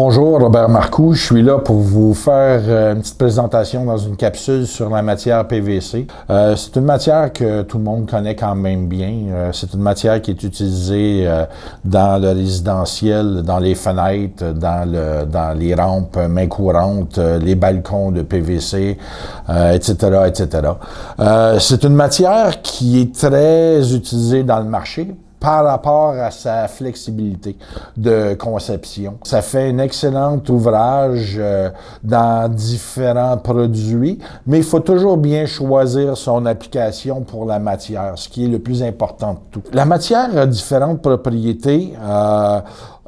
Bonjour, Robert Marcoux. Je suis là pour vous faire une petite présentation dans une capsule sur la matière PVC. C'est une matière que tout le monde connaît quand même bien. C'est une matière qui est utilisée dans le résidentiel, dans les fenêtres, dans les rampes main courantes, les balcons de PVC, etc., etc. C'est une matière qui est très utilisée dans le marché par rapport à sa flexibilité de conception. Ça fait un excellent ouvrage dans différents produits, mais il faut toujours bien choisir son application pour la matière, ce qui est le plus important de tout. La matière a différentes propriétés.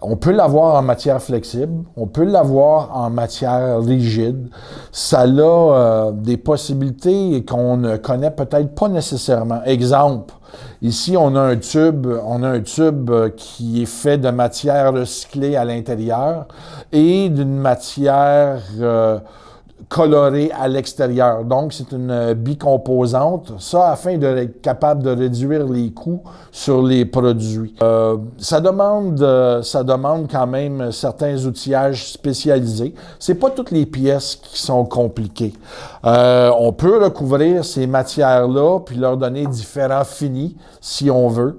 On peut l'avoir en matière flexible, on peut l'avoir en matière rigide. Ça a des possibilités qu'on ne connaît peut-être pas nécessairement. Exemple, ici on a un tube qui est fait de matière recyclée à l'intérieur et d'une matière colorée à l'extérieur. Donc, c'est une bicomposante. Ça, afin d'être capable de réduire les coûts sur les produits. Ça demande quand même certains outillages spécialisés. C'est pas toutes les pièces qui sont compliquées. On peut recouvrir ces matières-là puis leur donner différents finis, si on veut.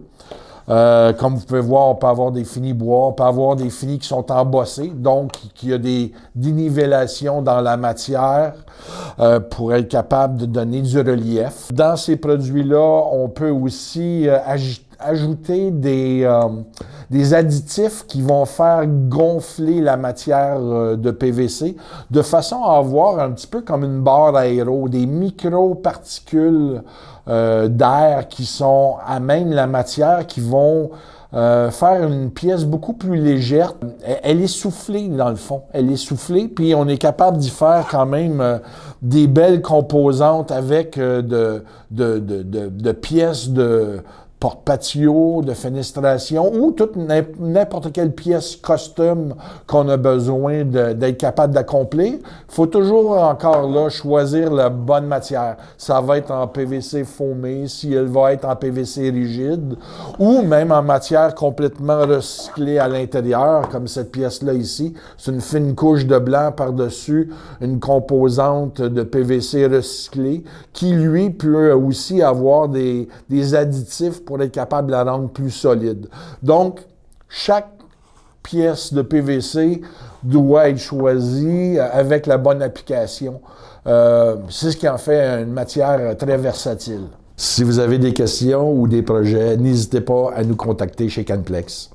Comme vous pouvez voir, on peut avoir des finis bois, on peut avoir des finis qui sont embossés, donc il y a des dénivellations dans la matière pour être capable de donner du relief. Dans ces produits-là, on peut aussi ajouter des additifs qui vont faire gonfler la matière de PVC de façon à avoir un petit peu comme une barre aéro, des micro-particules d'air qui sont à même la matière, qui vont faire une pièce beaucoup plus légère. Elle est soufflée dans le fond. Elle est soufflée, puis on est capable d'y faire quand même des belles composantes avec de pièces de porte-patio, de fenestration ou n'importe quelle pièce custom qu'on a besoin d'être capable d'accomplir. Il faut toujours encore là choisir la bonne matière. Ça va être en PVC foamé, si elle va être en PVC rigide ou même en matière complètement recyclée à l'intérieur, comme cette pièce-là ici. C'est une fine couche de blanc par-dessus une composante de PVC recyclé qui, lui, peut aussi avoir des additifs pour être capable de la rendre plus solide. Donc, chaque pièce de PVC doit être choisie avec la bonne application. C'est ce qui en fait une matière très versatile. Si vous avez des questions ou des projets, n'hésitez pas à nous contacter chez Canplex.